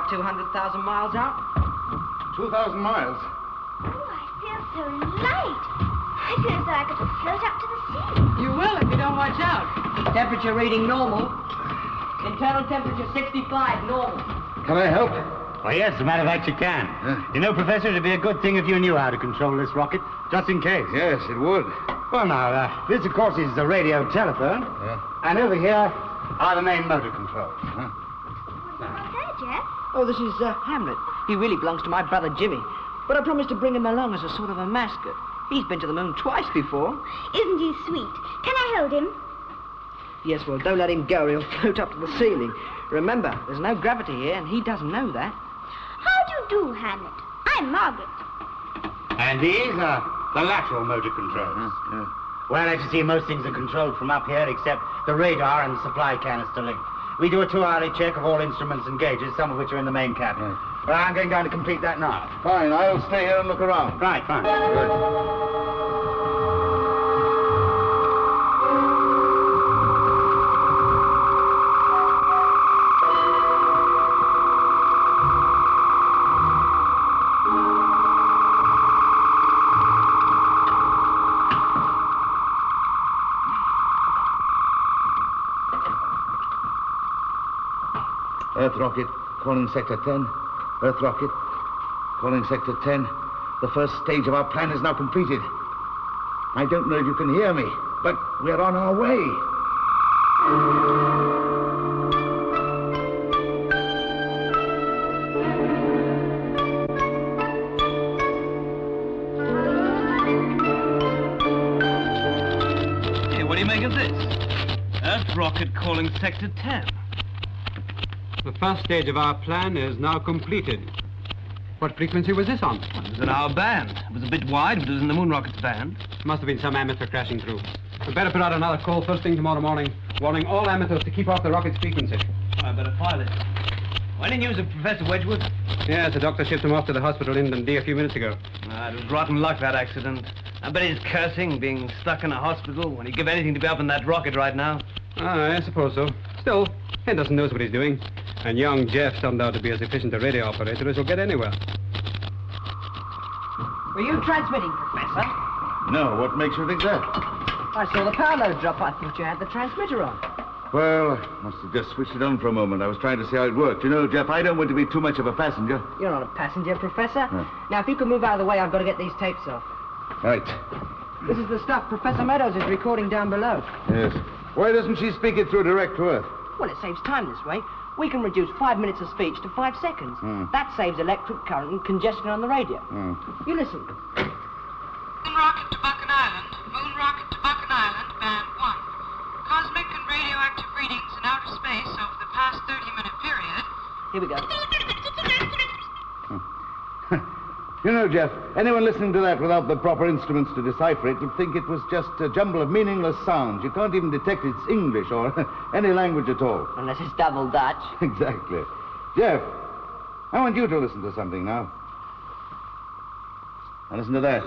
about 200,000 miles out. 2,000 miles? Oh, I feel so light. I feel as though I could float up to the sea. You will if you don't watch out. Temperature reading normal. Internal temperature 65, normal. Can I help? Well, yes, as a matter of fact, you can. You know, Professor, it'd be a good thing if you knew how to control this rocket, just in case. Yes, it would. Well, now, this, of course, is the radio telephone. Yeah. And over here are the main motor controls. What's there, Jeff? Oh, this is Hamlet. He really belongs to my brother Jimmy. But I promised to bring him along as a sort of a mascot. He's been to the moon twice before. Isn't he sweet? Can I hold him? Yes, well, don't let him go. He'll float up to the ceiling. Remember, there's no gravity here, and he doesn't know that. How do you do, Hamlet? I'm Margaret. And these are the lateral motor controls. Well, as you see, most things are controlled from up here, except the radar and the supply canister link. We do a 2-hourly check of all instruments and gauges, some of which are in the main cabin. Right. Well, I'm going down to complete that now. Fine, I'll stay here and look around. Right, fine. Good. Earth rocket, calling Sector 10. Earth rocket, calling Sector 10. The first stage of our plan is now completed. I don't know if you can hear me, but we're on our way. Hey, what do you make of this? Earth rocket calling Sector 10. The first stage of our plan is now completed. What frequency was this on? Well, it was in our band. It was a bit wide, but it was in the moon rocket's band. Must have been some amateur crashing through. We'd better put out another call first thing tomorrow morning, warning all amateurs to keep off the rocket's frequency. I better file it. Well, any news of Professor Wedgwood? Yes, the doctor shipped him off to the hospital in Dundee a few minutes ago. It was rotten luck, that accident. I bet he's cursing, being stuck in a hospital, when he'd give anything to be up in that rocket right now. I suppose so. Still, Henderson knows what he's doing. And young Jeff turned out to be as efficient a radio operator as he'll get anywhere. Were you transmitting, Professor? No, what makes you think that? I saw the power load drop. I thought you had the transmitter on. Well, I must have just switched it on for a moment. I was trying to see how it worked. You know, Jeff, I don't want to be too much of a passenger. You're not a passenger, Professor. No. Now, if you could move out of the way, I've got to get these tapes off. Right. This is the stuff Professor Meadows is recording down below. Yes. Why doesn't she speak it through direct to Earth? Well, it saves time this way. We can reduce 5 minutes of speech to 5 seconds. That saves electric current and congestion on the radio. You listen. Moon rocket to Buchan Island. Moon rocket to Buchan Island, band 1. Cosmic and radioactive readings in outer space over the past 30-minute period. Here we go. You know, Jeff, anyone listening to that without the proper instruments to decipher it would think it was just a jumble of meaningless sounds. You can't even detect it's English or any language at all. Unless it's double Dutch. Exactly. Jeff, I want you to listen to something now. Now listen to that.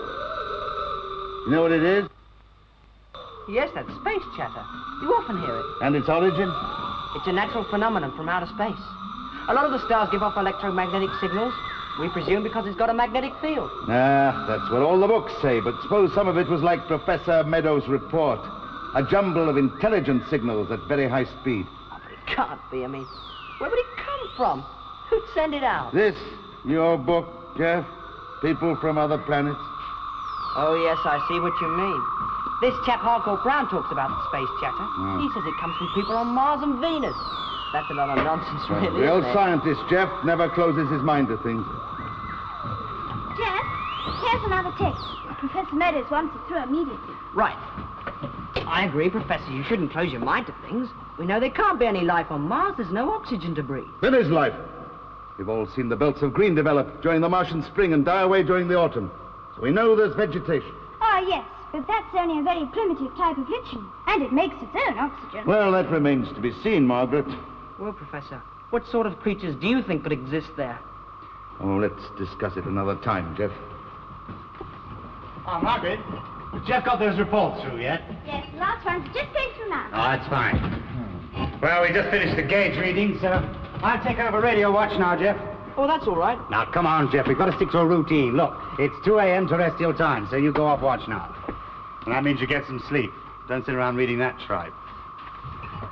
You know what it is? Yes, that's space chatter. You often hear it. And its origin? It's a natural phenomenon from outer space. A lot of the stars give off electromagnetic signals. We presume because it's got a magnetic field. That's what all the books say, but suppose some of it was like Professor Meadows' report. A jumble of intelligent signals at very high speed. Oh, but it can't be. I mean, where would it come from? Who'd send it out? This, your book, Jeff? People from other planets? Oh, yes, I see what you mean. This chap Harcourt Brown talks about the space chatter. He says it comes from people on Mars and Venus. That's a lot of nonsense, really, The old isn't it? scientist, Jeff, never closes his mind to things. Jeff, here's another text. Professor Meadows wants it through immediately. Right. I agree, Professor. You shouldn't close your mind to things. We know there can't be any life on Mars. There's no oxygen to breathe. There is life. We've all seen the belts of green develop during the Martian spring and die away during the autumn. So we know there's vegetation. Oh, yes, but that's only a very primitive type of lichen, and it makes its own oxygen. Well, that remains to be seen, Margaret. Well, Professor, what sort of creatures do you think could exist there? Oh, let's discuss it another time, Jeff. Oh, Margaret, has Jeff got those reports through yet? Yes, the last one's just going through now. Oh, that's fine. Well, we just finished the gauge reading, so I'll take over radio watch now, Jeff. Oh, that's all right. Now, come on, Jeff. We've got to stick to a routine. Look, it's 2 a.m. terrestrial time, so you go off watch now. And that means you get some sleep. Don't sit around reading that tripe.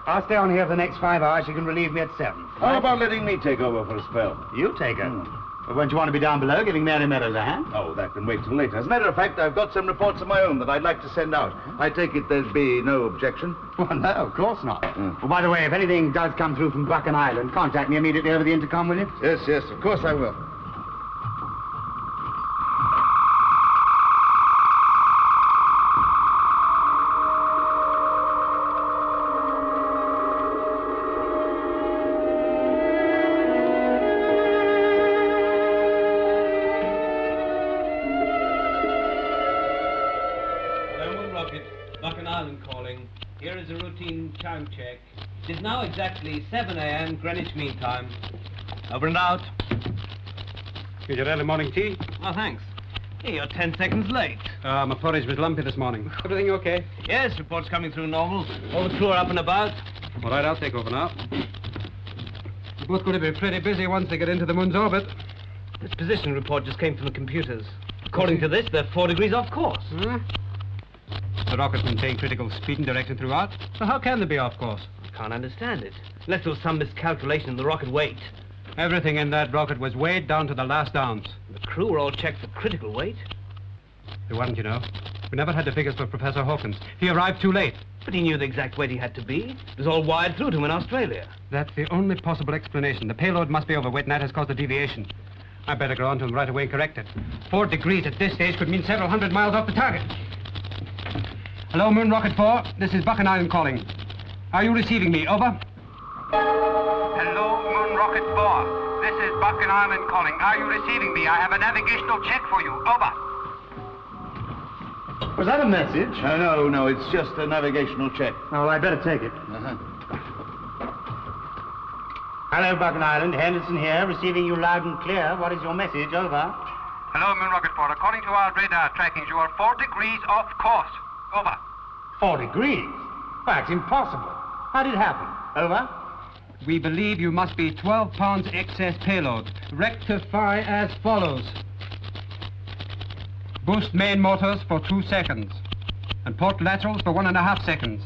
I'll stay on here for the next 5 hours. You can relieve me at 7. How about letting me take over for a spell? You take her. But won't you want to be down below giving Mary Meadows a hand? Oh, that can wait till later. As a matter of fact, I've got some reports of my own that I'd like to send out. I take it there'd be no objection? Well, no, of course not. Well, by the way, if anything does come through from Buchan Island, contact me immediately over the intercom, will you? Yes, of course I will. Buchan Island calling. Here is a routine time check. It is now exactly 7 a.m. Greenwich Mean Time. Over and out. Here's your early morning tea. Oh, thanks. Hey, you're 10 seconds late. My porridge was lumpy this morning. Everything okay? Yes, reports coming through normal. All the crew are up and about. All right, I'll take over now. We're both going to be pretty busy once they get into the moon's orbit. This position report just came from the computers. According to this, they're 4 degrees off course. Huh? The rocket's maintained critical speed and direction throughout. So how can they be off course? I can't understand it. Unless there was some miscalculation in the rocket weight. Everything in that rocket was weighed down to the last ounce. The crew were all checked for critical weight. They weren't, you know. We never had the figures for Professor Hawkins. He arrived too late. But he knew the exact weight he had to be. It was all wired through to him in Australia. That's the only possible explanation. The payload must be overweight, and that has caused a deviation. I better go on to him right away and correct it. 4 degrees at this stage could mean several hundred miles off the target. Hello, Moon Rocket 4. This is Buchan Island calling. Are you receiving me? Over. Hello, Moon Rocket 4. This is Buchan Island calling. Are you receiving me? I have a navigational check for you. Over. Was that a message? No, it's just a navigational check. Oh, well, I better take it. Hello, Buchan Island. Henderson here, receiving you loud and clear. What is your message? Over. Hello, Moon Rocket 4. According to our radar trackings, you are 4 degrees off course. Over. 4 degrees? That's impossible. How did it happen? Over. We believe you must be 12 pounds excess payload. Rectify as follows. Boost main motors for 2 seconds. And port laterals for 1.5 seconds.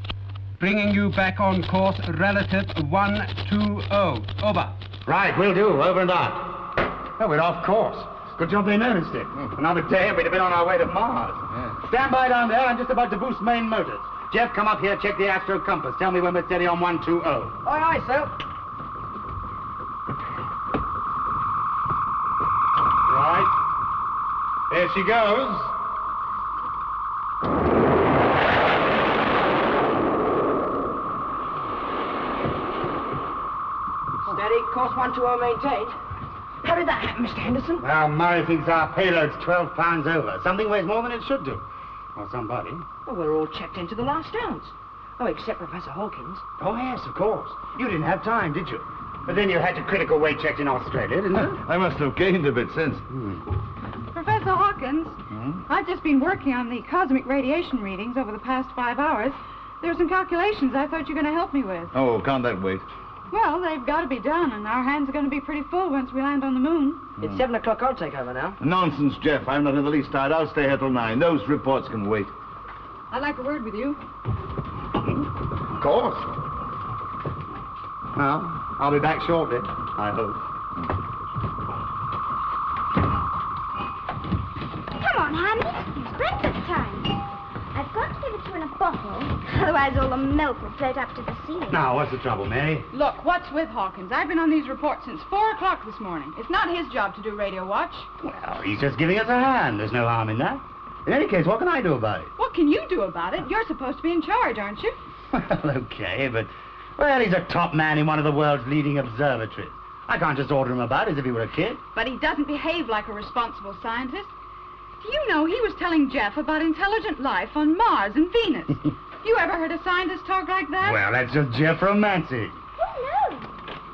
Bringing you back on course relative 120. Over. Right, will do. Over and out. Oh, we're off course. Good job they noticed it. Another day and we'd have been on our way to Mars. Stand by down there. I'm just about to boost main motors. Jeff, come up here, check the astro compass. Tell me when we're steady on 120. Aye, sir. Right. There she goes. Steady, course 120 maintained. How did that happen, Mr. Henderson? Well, Murray thinks our payload's 12 pounds over. Something weighs more than it should do. Or somebody. Well, we're all checked into the last ounce. Oh, except Professor Hawkins. Oh, yes, of course. You didn't have time, did you? But then you had your critical weight checked in Australia, didn't you? I must have gained a bit since. Professor Hawkins, I've just been working on the cosmic radiation readings over the past 5 hours. There are some calculations I thought you were going to help me with. Oh, can't that wait? Well, they've got to be done, and our hands are going to be pretty full once we land on the moon. It's 7 o'clock. I'll take over now. Nonsense, Jeff. I'm not in the least tired. I'll stay here till 9. Those reports can wait. I'd like a word with you. Of course. Well, I'll be back shortly, I hope. Come on, Handy. It's breakfast time. I've got to give it to you in a bottle. Otherwise, all the milk will float up to the ceiling. Now, what's the trouble, Mary? Look, what's with Hawkins? I've been on these reports since 4 o'clock this morning. It's not his job to do radio watch. Well, he's just giving us a hand. There's no harm in that. In any case, what can I do about it? What can you do about it? You're supposed to be in charge, aren't you? Well, okay, but... Well, he's a top man in one of the world's leading observatories. I can't just order him about as if he were a kid. But he doesn't behave like a responsible scientist. Do you know he was telling Jeff about intelligent life on Mars and Venus? You ever heard a scientist talk like that? Well, that's just Jeff romancing. Oh, no.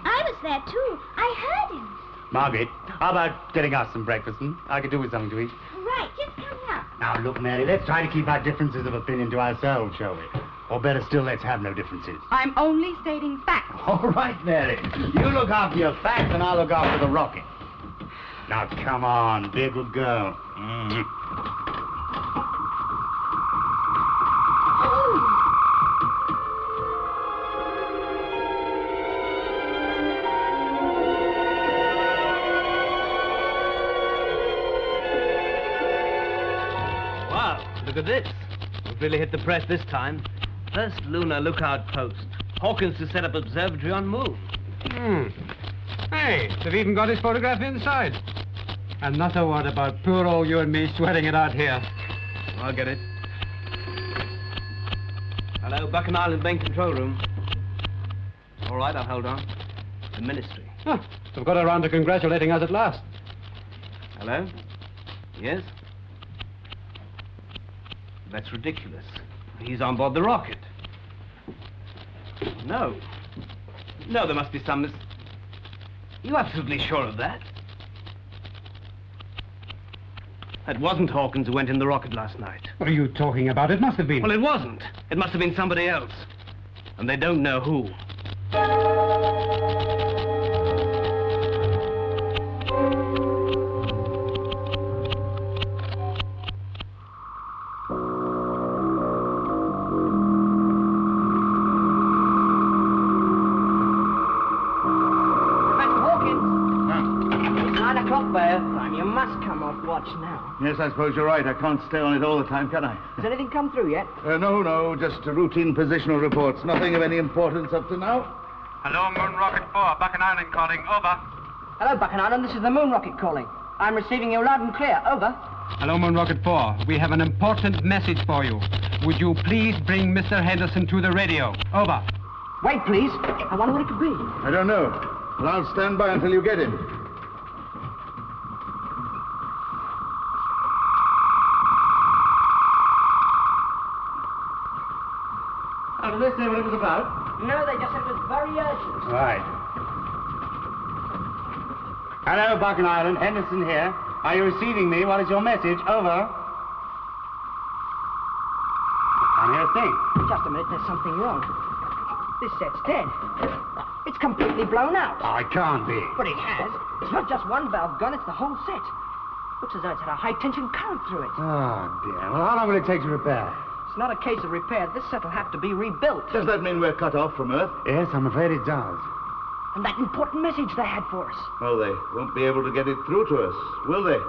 I was there, too. I heard him. Margaret, how about getting us some breakfast? I could do with something to eat. Right, just come now. Now, look, Mary, let's try to keep our differences of opinion to ourselves, shall we? Or better still, let's have no differences. I'm only stating facts. All right, Mary. You look after your facts and I'll look after the rocket. Now, come on, be a good girl. Wow, look at this. We've really hit the press this time. First lunar lookout post. Hawkins to set up observatory on Moon. Hey, they've even got his photograph inside. And not a word about poor old you and me sweating it out here. I'll get it. Hello, Buchan Island main control room. All right, I'll hold on. The ministry. Oh, they've got around to congratulating us at last. Hello? Yes? That's ridiculous. He's on board the rocket. No. No, there must be some... You absolutely sure of that? That wasn't Hawkins who went in the rocket last night. What are you talking about? It must have been. Well, it wasn't. It must have been somebody else. And they don't know who. You must come off watch now. Yes, I suppose you're right. I can't stay on it all the time, can I? Has anything come through yet? No, just routine positional reports. Nothing of any importance up to now. Hello, Moon Rocket 4, Buchan Island calling. Over. Hello, Buchan Island. This is the Moon Rocket calling. I'm receiving you loud and clear. Over. Hello, Moon Rocket 4. We have an important message for you. Would you please bring Mr. Henderson to the radio? Over. Wait, please. I wonder what it could be. I don't know. Well, I'll stand by until you get him. Oh, did they say what it was about? No, they just said it was very urgent. Right. Hello, Buchan Island. Henderson here. Are you receiving me? What is your message? Over. I can't hear a thing. Just a minute, there's something wrong. This set's dead. It's completely blown out. Oh, it can't be. But it has. It's not just one valve gone, it's the whole set. Looks as though it's had a high-tension current through it. Oh, dear. Well, how long will it take to repair? It's not a case of repair. This set will have to be rebuilt. Does that mean we're cut off from Earth? Yes, I'm afraid it does. And that important message they had for us. Well, they won't be able to get it through to us, will they?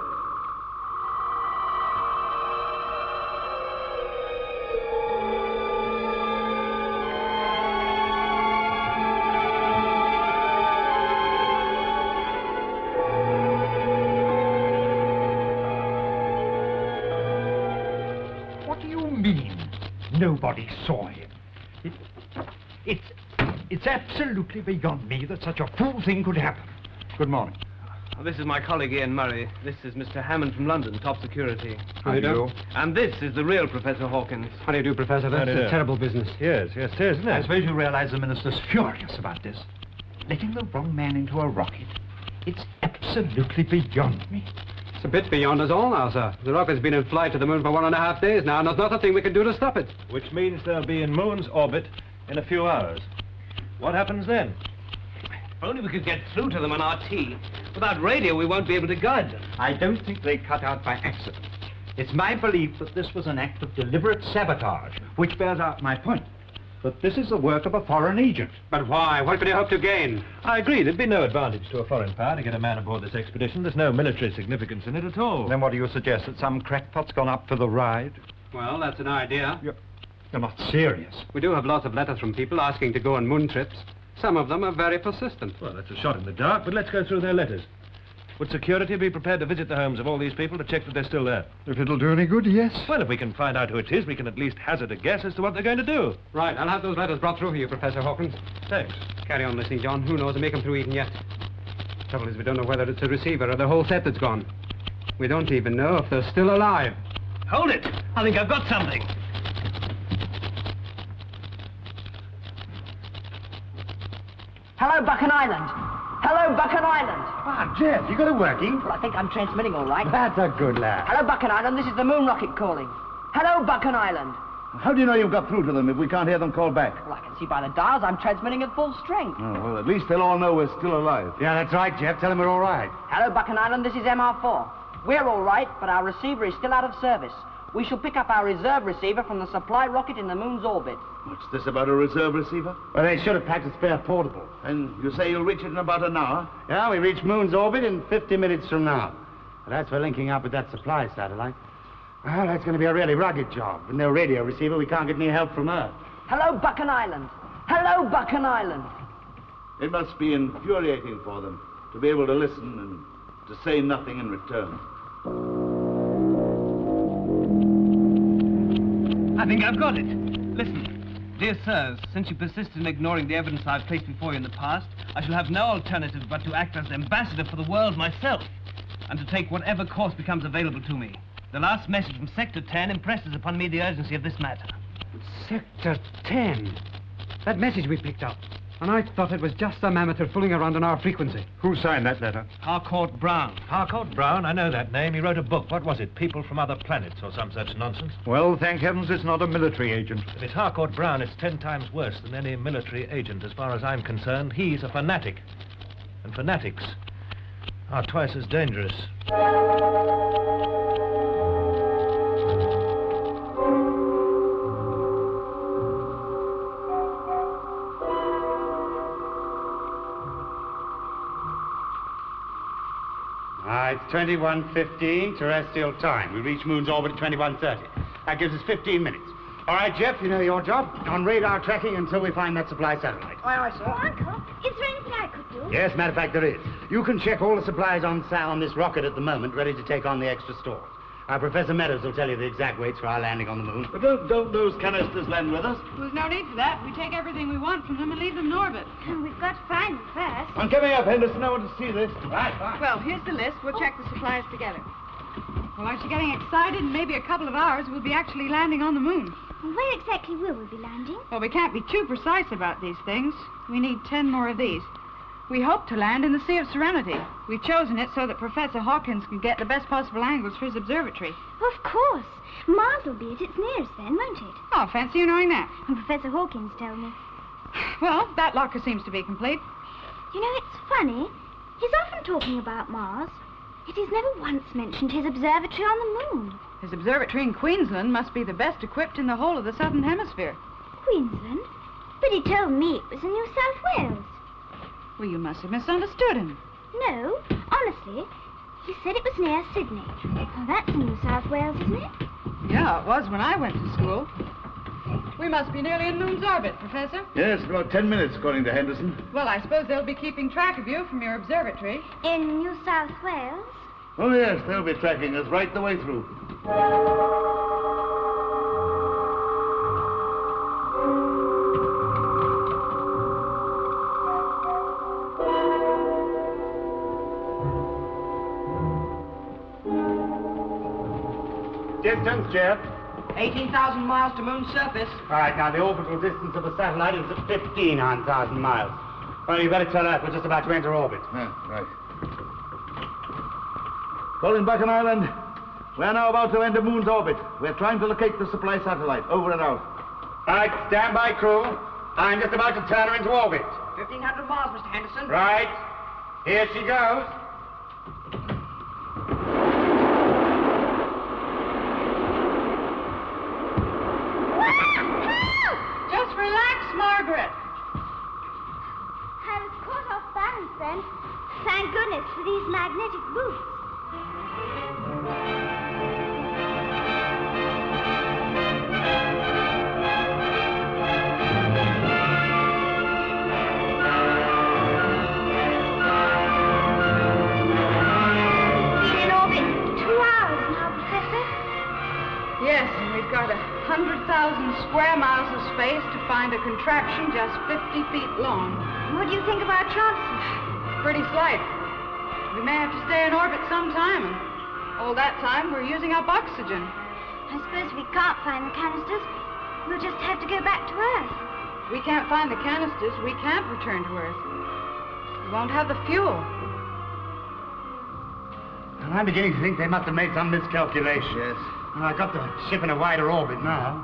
Nobody saw him. It's absolutely beyond me that such a fool thing could happen. Good morning. This is my colleague Ian Murray. This is Mr. Hammond from London, top security. How do you do? And this is the real Professor Hawkins. How do you do, Professor? That's a terrible business. Yes, it is, isn't it? I suppose you realize the minister's furious about this. Letting the wrong man into a rocket. It's absolutely beyond me. It's a bit beyond us all now, sir. The rocket's been in flight to the moon for 1.5 days now, and there's not a thing we can do to stop it. Which means they'll be in Moon's orbit in a few hours. What happens then? If only we could get through to them on RT. Without radio, we won't be able to guide them. I don't think they cut out by accident. It's my belief that this was an act of deliberate sabotage, which bears out my point. But this is the work of a foreign agent. But why? What could he hope to gain? I agree, there'd be no advantage to a foreign power to get a man aboard this expedition. There's no military significance in it at all. Then what do you suggest, that some crackpot's gone up for the ride? Well, that's an idea. You're not serious. We do have lots of letters from people asking to go on moon trips. Some of them are very persistent. Well, that's a shot in the dark, but let's go through their letters. Would security be prepared to visit the homes of all these people to check that they're still there? If it'll do any good, yes. Well, if we can find out who it is, we can at least hazard a guess as to what they're going to do. Right, I'll have those letters brought through for you, Professor Hawkins. Thanks. Carry on listening, John. Who knows? They may come through even yet. Trouble is, we don't know whether it's a receiver or the whole set that's gone. We don't even know if they're still alive. Hold it! I think I've got something. Hello, Buchan Island. Hello, Buchan Island. Ah, Jeff, you got it working? Well, I think I'm transmitting all right. That's a good lad. Hello, Buchan Island. This is the Moon Rocket calling. Hello, Buchan Island. How do you know you've got through to them if we can't hear them call back? Well, I can see by the dials I'm transmitting at full strength. Oh, well, at least they'll all know we're still alive. Yeah, that's right, Jeff. Tell them we're all right. Hello, Buchan Island. This is MR4. We're all right, but our receiver is still out of service. We shall pick up our reserve receiver from the supply rocket in the moon's orbit. What's this about a reserve receiver? Well, they should have packed a spare portable. And you say you'll reach it in about an hour? Yeah, we reach moon's orbit in 50 minutes from now. But as for linking up with that supply satellite, well, that's going to be a really rugged job. With no radio receiver, we can't get any help from Earth. Hello, Buchan Island. Hello, Buchan Island. It must be infuriating for them to be able to listen and to say nothing in return. I think I've got it. Listen, dear sirs, since you persist in ignoring the evidence I've placed before you in the past, I shall have no alternative but to act as ambassador for the world myself, and to take whatever course becomes available to me. The last message from Sector 10 impresses upon me the urgency of this matter. Sector 10? That message we picked up. And I thought it was just some amateur fooling around on our frequency. Who signed that letter? Harcourt Brown. Harcourt Brown? I know that name. He wrote a book. What was it? People from Other Planets or some such nonsense? Well, thank heavens it's not a military agent. If it's Harcourt Brown, it's 10 times worse than any military agent. As far as I'm concerned, he's a fanatic. And fanatics are twice as dangerous. It's 21:15 terrestrial time. We reach moon's orbit at 21:30. That gives us 15 minutes. All right, Jeff, you know your job. On radar tracking until we find that supply satellite. Aye, aye, sir. Oh, Uncle, is there anything I could do? Yes, matter of fact, there is. You can check all the supplies on this rocket at the moment, ready to take on the extra stores. Professor Meadows will tell you the exact weights for our landing on the moon. But don't those canisters land with us? There's no need for that. We take everything we want from them and leave them in orbit. We've got to find them first. I'm coming up, Henderson. I want to see this. Right, fine. Well, here's the list. We'll check the supplies together. Well, aren't you getting excited? In maybe a couple of hours, we'll be actually landing on the moon. Where exactly will we be landing? Well, we can't be too precise about these things. We need 10 more of these. We hope to land in the Sea of Serenity. We've chosen it so that Professor Hawkins can get the best possible angles for his observatory. Of course. Mars will be at its nearest then, won't it? Oh, fancy you knowing that. And Professor Hawkins told me. Well, that locker seems to be complete. You know, it's funny. He's often talking about Mars. Yet he's never once mentioned his observatory on the moon. His observatory in Queensland must be the best equipped in the whole of the Southern Hemisphere. Queensland? But he told me it was in New South Wales. Well, you must have misunderstood him. No, honestly. He said it was near Sydney. Well, that's in New South Wales, isn't it? Yeah, it was when I went to school. We must be nearly in moon's orbit, Professor. Yes, about 10 minutes, according to Henderson. Well, I suppose they'll be keeping track of you from your observatory. In New South Wales? Oh, yes, they'll be tracking us right the way through. Distance, Jeff. 18,000 miles to moon's surface. All right, now the orbital distance of the satellite is at 15,000 miles. Well, you better tell Earth we're just about to enter orbit. Right. Calling Buchan Island. We're now about to enter moon's orbit. We're trying to locate the supply satellite. Over and out. All right, stand by, crew. I'm just about to turn her into orbit. 1,500 miles, Mr. Henderson. Right. Here she goes. Just relax, Margaret. I was caught off balance then. Thank goodness for these magnetic boots. Been in orbit 2 hours now, Professor. Yes, and we've got 100,000 square miles of space to find a contraption just 50 feet long. What do you think of our chances? Pretty slight. We may have to stay in orbit some time, and all that time we're using up oxygen. I suppose we can't find the canisters. We'll just have to go back to Earth. We can't find the canisters. We can't return to Earth. We won't have the fuel. Well, I'm beginning to think they must have made some miscalculation. Yes. Well, I got the ship in a wider orbit now.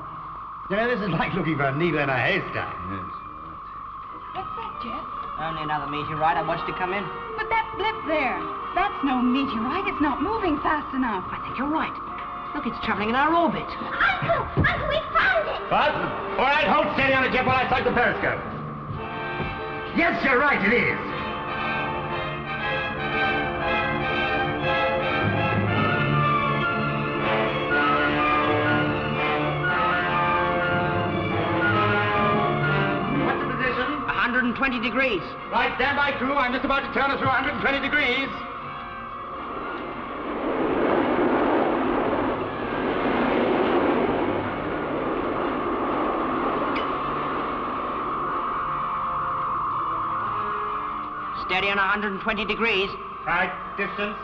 You know, this is like looking for a needle in a haystack. Yes. What's that, Jeff? Only another meteorite. I watched it come in. But that blip there, that's no meteorite. It's not moving fast enough. I think you're right. Look, it's traveling in our orbit. Uncle, we found it. What? All right, hold steady on it, Jeff, while I sight the periscope. Yes, you're right, it is. What's the position? 120 degrees. Right, stand by, crew. I'm just about to turn us through 120 degrees. Steady on 120 degrees. Right, distance.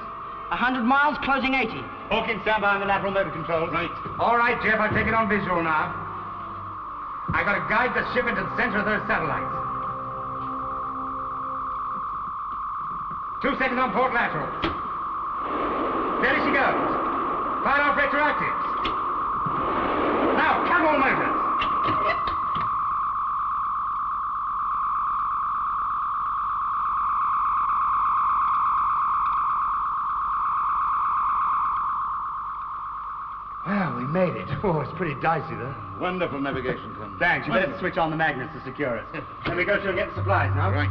100 miles, closing 80. Hawkins, stand by on the lateral motor controls. Right. All right, Jeff, I'll take it on visual now. I got to guide the ship into the center of those satellites. 2 seconds on port lateral. There she goes. Fire off retroactives. Now, come on, motors. Well, we made it. Oh, it's pretty dicey, though. Wonderful navigation, Colonel. Thanks. You better switch on the magnets to secure us. Let me go through and get the supplies now. Right.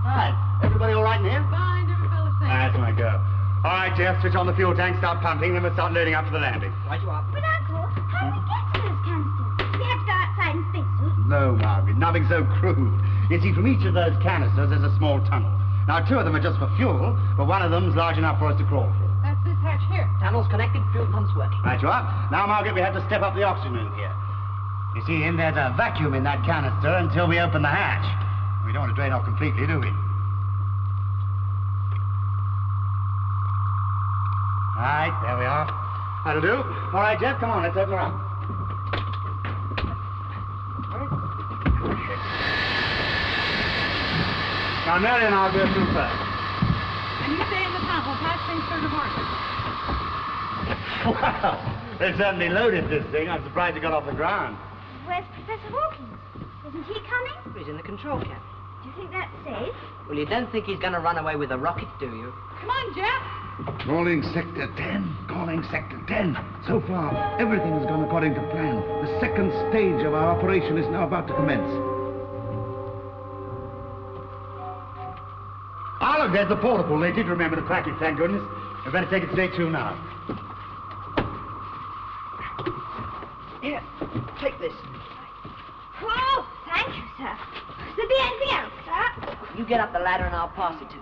Hi. Everybody all right in here? Fine, every fella's safe. That's my girl. All right, Jeff, switch on the fuel tank, start pumping, then we'll start loading up for the landing. Right you are. But, Uncle, how do we get to those canisters? We have to go outside in spacesuits. No, Margaret, nothing so crude. You see, from each of those canisters, there's a small tunnel. Now, 2 of them are just for fuel, but one of them's large enough for us to crawl through. That's this hatch here. Tunnel's connected, fuel pump's working. Right you are. Now, Margaret, we have to step up the oxygen room here. You see, there's a vacuum in that canister until we open the hatch. We don't want to drain off completely, do we? Right, there we are. That'll do. All right, Jeff, come on, let's open her up. Now, Mary and I'll go through first. And you stay in the tunnel, pass things through the market. Wow, they certainly loaded this thing. I'm surprised it got off the ground. Where's Professor Hawkins? Isn't he coming? He's in the control cabin. Do you think that's safe? Well, you don't think he's going to run away with a rocket, do you? Come on, Jeff. Calling Sector 10. Calling Sector 10. So far, everything has gone according to plan. The second stage of our operation is now about to commence. Ah, look, there's the portable. They did remember to crack it, thank goodness. We better take it straight through now. Here, take this. Oh, thank you, sir. There be anything else, sir? You get up the ladder and I'll pass it to you.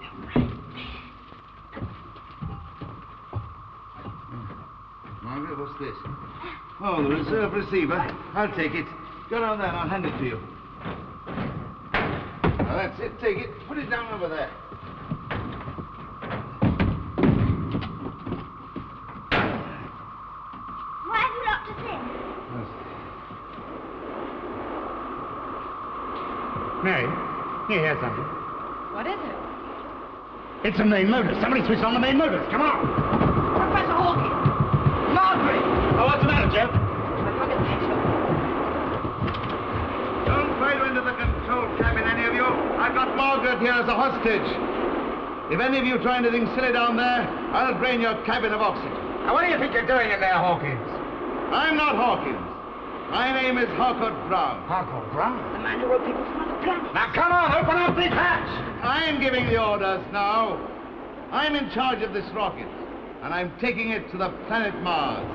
Margaret, what's this? Oh, the reserve receiver. I'll take it. Go down there and I'll hand it to you. Now, that's it. Take it. Put it down over there. Why have you locked us in? Mary, you hear something? What is it? It's the main motor. Somebody switched on the main motors. Come on. Professor Hawkins! Margaret! Oh, what's the matter, Jeff? Don't try to enter the control cabin, any of you. I've got Margaret here as a hostage. If any of you try anything silly down there, I'll drain your cabin of oxygen. Now, what do you think you're doing in there, Hawkins? I'm not Hawkins. My name is Harcourt Brown. Harcourt Brown? The man who wrote people from other planets. Now, come on, open up this hatch. I'm giving the orders now. I'm in charge of this rocket, and I'm taking it to the planet Mars.